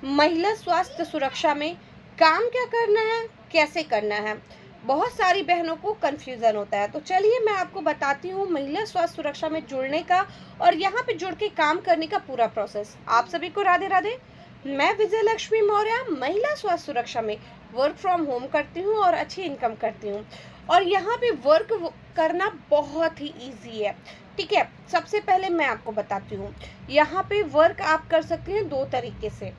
महिला स्वास्थ्य सुरक्षा में काम क्या करना है, कैसे करना है। बहुत सारी बहनों को कन्फ्यूज़न होता है, तो चलिए मैं आपको बताती हूँ महिला स्वास्थ्य सुरक्षा में जुड़ने का और यहाँ पे जुड़ के काम करने का पूरा प्रोसेस। आप सभी को राधे राधे। मैं विजय लक्ष्मी मौर्य महिला स्वास्थ्य सुरक्षा में वर्क फ्रॉम होम करती हूँ और अच्छी इनकम करती हूँ। और यहाँ पे वर्क करना बहुत ही ईजी है। ठीक है, सबसे पहले मैं आपको बताती हूँ, यहाँ पे वर्क आप कर सकते हैं दो तरीके से।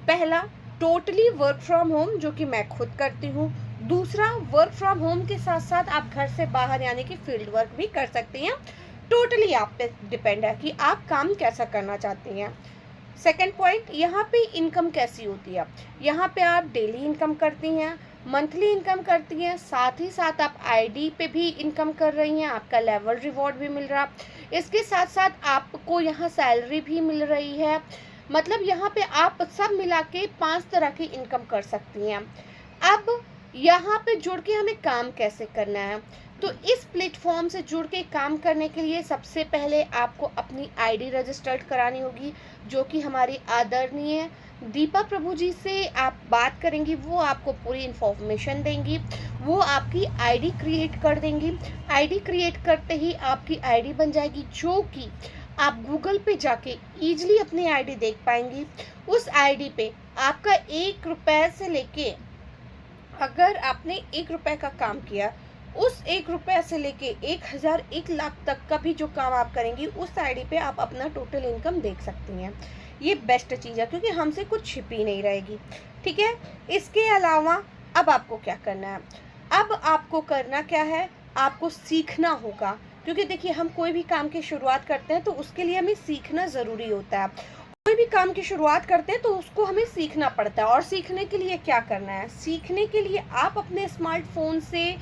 पहला, टोटली वर्क फ्रॉम होम, जो कि मैं खुद करती हूँ। दूसरा, वर्क फ्रॉम होम के साथ साथ आप घर से बाहर यानी कि फील्ड वर्क भी कर सकती हैं। टोटली आप पे डिपेंड है कि आप काम कैसा करना चाहती हैं। सेकेंड पॉइंट, यहाँ पे इनकम कैसी होती है। यहाँ पे आप डेली इनकम करती हैं, मंथली इनकम करती हैं, साथ ही साथ आप आईडी पे भी इनकम कर रही हैं, आपका लेवल रिवॉर्ड भी मिल रहा। इसके साथ साथ आपको यहाँ सैलरी भी मिल रही है। मतलब यहाँ पे आप सब मिला के 5 तरह की इनकम कर सकती हैं। अब यहाँ पे जुड़ के हमें काम कैसे करना है, तो इस प्लेटफॉर्म से जुड़ के काम करने के लिए सबसे पहले आपको अपनी आईडी रजिस्टर्ड करानी होगी, जो कि हमारी आदरणीय दीपा प्रभु जी से आप बात करेंगी, वो आपको पूरी इन्फॉर्मेशन देंगी, वो आपकी आईडी क्रिएट कर देंगी। आईडी क्रिएट करते ही आपकी आईडी बन जाएगी, जो कि आप गूगल पे जाके ईजिली अपनी आईडी देख पाएंगी। उस आईडी पे आपका 1 रुपये से लेके, अगर आपने 1 रुपये का काम किया, उस 1 रुपये से लेके 1000 1 लाख तक का भी जो काम आप करेंगी, उस आईडी पे आप अपना टोटल इनकम देख सकती हैं। ये बेस्ट चीज़ है क्योंकि हमसे कुछ छिप ही नहीं रहेगी। ठीक है, इसके अलावा अब आपको क्या करना है। अब आपको करना क्या है, आपको सीखना होगा, क्योंकि देखिए हम कोई भी काम की शुरुआत करते हैं तो उसके लिए हमें सीखना ज़रूरी होता है। कोई भी काम की शुरुआत करते हैं तो उसको हमें सीखना पड़ता है। और सीखने के लिए क्या करना है, सीखने के लिए आप अपने स्मार्टफोन से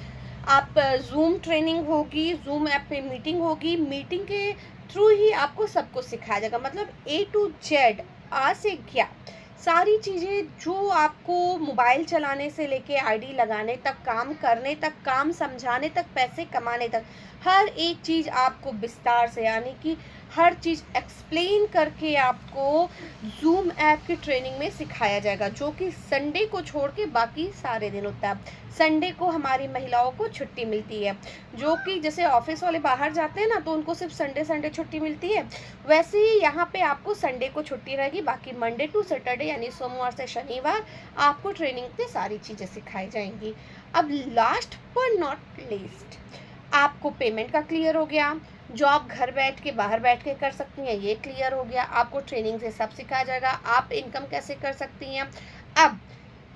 आप जूम ट्रेनिंग होगी, जूम ऐप पे मीटिंग होगी, मीटिंग के थ्रू ही आपको सब कुछ सिखाया जाएगा। मतलब A to Z, आ से क्या सारी चीज़ें जो आपको मोबाइल चलाने से लेके आईडी लगाने तक, काम करने तक, काम समझाने तक, पैसे कमाने तक, हर एक चीज़ आपको विस्तार से यानी कि हर चीज़ एक्सप्लेन करके आपको जूम ऐप की ट्रेनिंग में सिखाया जाएगा, जो कि संडे को छोड़ के बाकी सारे दिन होता है। संडे को हमारी महिलाओं को छुट्टी मिलती है, जो कि जैसे ऑफिस वाले बाहर जाते हैं ना, तो उनको सिर्फ संडे छुट्टी मिलती है, वैसे ही यहाँ पे आपको संडे को छुट्टी रहेगी। बाकी मंडे टू सैटरडे यानी सोमवार से शनिवार आपको ट्रेनिंग पे सारी चीज़ें सिखाई जाएंगी। अब लास्ट पर नॉट लीस्ट, आपको पेमेंट का क्लियर हो गया, जॉब घर बैठ के बाहर बैठ के कर सकती हैं, ये क्लियर हो गया। आपको ट्रेनिंग से सब सिखाया जाएगा, आप इनकम कैसे कर सकती हैं। अब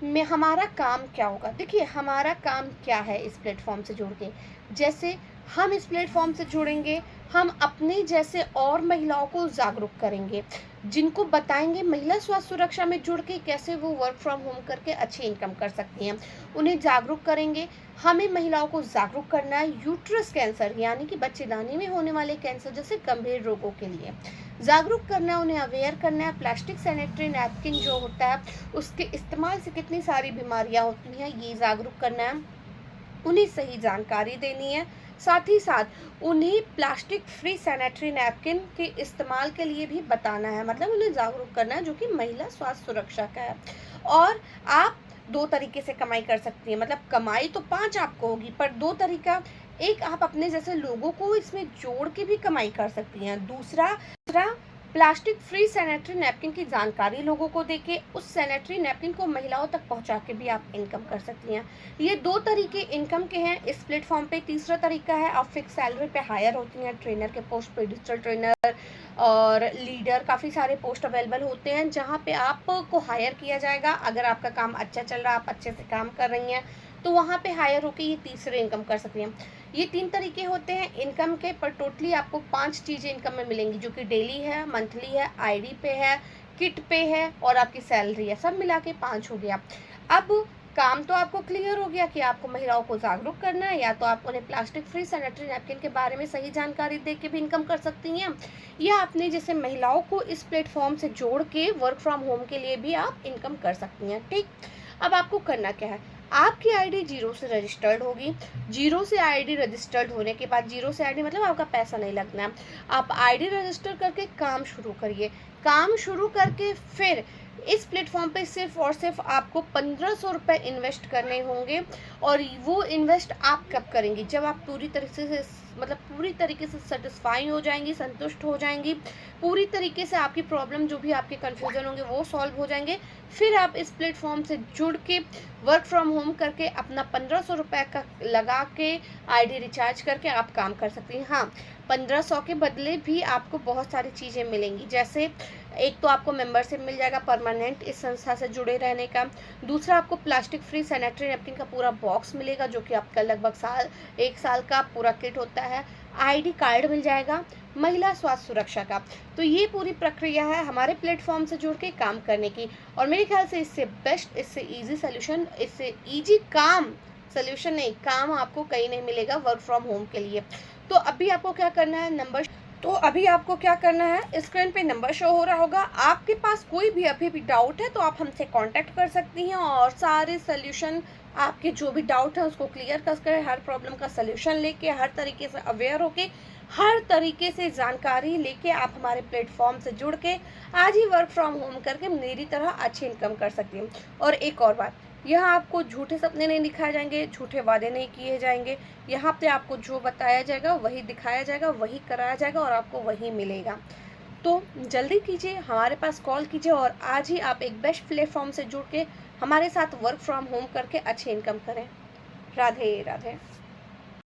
में हमारा काम क्या होगा, देखिए हमारा काम क्या है इस प्लेटफॉर्म से जुड़ के। जैसे हम इस प्लेटफॉर्म से जुड़ेंगे, हम अपने जैसे और महिलाओं को जागरूक करेंगे, जिनको बताएंगे महिला स्वास्थ्य सुरक्षा में जुड़ के कैसे वो वर्क फ्रॉम होम करके अच्छी इनकम कर सकती हैं। उन्हें जागरूक करेंगे। हमें महिलाओं को जागरूक करना है यूट्रस कैंसर यानी कि बच्चेदानी में होने वाले कैंसर जैसे गंभीर रोगों के लिए जागरूक करना है, उन्हें अवेयर करना है। प्लास्टिक सैनिटरी नैपकिन जो होता है उसके इस्तेमाल से कितनी सारी बीमारियां होती हैं, ये जागरूक करना है। उन्हें सही जानकारी देनी है, साथ ही साथ उन्हें प्लास्टिक फ्री सैनिटरी नैपकिन के इस्तेमाल के लिए भी बताना है। मतलब उन्हें जागरूक करना है, जो कि महिला स्वास्थ्य सुरक्षा का है। और आप 2 तरीके से कमाई कर सकती हैं। मतलब कमाई तो 5 आपको होगी, पर 2 तरीका, एक आप अपने जैसे लोगों को इसमें जोड़ के भी कमाई कर सकती हैं। दूसरा प्लास्टिक फ्री सैनिटरी नैपकिन की जानकारी लोगों को देके उस सैनिटरी नैपकिन को महिलाओं तक पहुंचा के भी आप इनकम कर सकती हैं। ये 2 तरीके इनकम के हैं इस प्लेटफॉर्म पे। तीसरा तरीका है, आप फिक्स सैलरी पे हायर होती हैं, ट्रेनर के पोस्ट पे, डिजिटल ट्रेनर और लीडर, काफ़ी सारे पोस्ट अवेलेबल होते हैं जहाँ पे आपको हायर किया जाएगा। अगर आपका काम अच्छा चल रहा है, आप अच्छे से काम कर रही हैं, तो वहाँ पे हायर होके ये तीसरे इनकम कर सकती हैं। ये 3 तरीके होते हैं इनकम के, पर टोटली आपको 5 चीज़ें इनकम में मिलेंगी, जो कि डेली है, मंथली है, आईडी पे है, किट पे है और आपकी सैलरी है। सब मिला के 5 हो गया। अब काम तो आपको क्लियर हो गया कि आपको महिलाओं को जागरूक करना है, या तो आप उन्हें प्लास्टिक फ्री सैनिटरी नैपकिन के बारे में सही जानकारी दे के भी इनकम कर सकती हैं, या आपने जैसे महिलाओं को इस प्लेटफॉर्म से जोड़ के वर्क फ्रॉम होम के लिए भी आप इनकम कर सकती हैं। ठीक, अब आपको करना क्या है, आपकी आईडी 0 से रजिस्टर्ड होगी। 0 से आईडी रजिस्टर्ड होने के बाद, 0 से आईडी मतलब आपका पैसा नहीं लगना है। आप आईडी रजिस्टर करके काम शुरू करिए। काम शुरू करके फिर इस प्लेटफॉर्म पे सिर्फ और सिर्फ आपको 1500 रुपये इन्वेस्ट करने होंगे। और वो इन्वेस्ट आप कब करेंगी? जब आप पूरी तरीके से पूरी तरीके से सेटिस्फाई हो जाएंगी, संतुष्ट हो जाएंगी, पूरी तरीके से आपकी प्रॉब्लम जो भी आपके कन्फ्यूज़न होंगे वो सॉल्व हो जाएंगे। फिर आप इस प्लेटफॉर्म से जुड़ के वर्क फ्रॉम होम करके अपना 1500 रुपये का लगा के आईडी रिचार्ज करके आप काम कर सकती हैं। हाँ, 1500 के बदले भी आपको बहुत सारी चीज़ें मिलेंगी, जैसे एक तो आपको मेंबरशिप मिल जाएगा परमानेंट इस संस्था से जुड़े रहने का। दूसरा, आपको प्लास्टिक फ्री सैनिटरी नैपकिन का पूरा बॉक्स मिलेगा, जो कि आपका लगभग 1 साल का पूरा किट होता है। आईडी कार्ड मिल जाएगा महिला स्वास्थ्य सुरक्षा का। तो ये पूरी प्रक्रिया है हमारे प्लेटफॉर्म से जुड़ के काम करने की। और मेरे ख्याल से इससे बेस्ट, इससे ईजी सोल्यूशन, इससे ईजी काम, सोल्यूशन नहीं, काम आपको कहीं नहीं मिलेगा वर्क फ्रॉम होम के लिए। तो अभी आपको क्या करना है, स्क्रीन पे नंबर शो हो रहा होगा। आपके पास कोई भी अभी भी डाउट है तो आप हमसे कांटेक्ट कर सकती हैं, और सारे सोल्यूशन, आपके जो भी डाउट है उसको क्लियर कर हर प्रॉब्लम का सोल्यूशन लेके, हर तरीके से अवेयर होके, हर तरीके से जानकारी लेके आप हमारे प्लेटफॉर्म से जुड़ के आज ही वर्क फ्रॉम होम करके मेरी तरह अच्छी इनकम कर सकती हैं। और एक और बात, यहाँ आपको झूठे सपने नहीं दिखाए जाएंगे, झूठे वादे नहीं किए जाएंगे। यहाँ पे आपको जो बताया जाएगा वही दिखाया जाएगा, वही कराया जाएगा और आपको वही मिलेगा। तो जल्दी कीजिए, हमारे पास कॉल कीजिए और आज ही आप एक बेस्ट प्लेटफॉर्म से जुड़ के हमारे साथ वर्क फ्रॉम होम करके अच्छी इनकम करें। राधे राधे।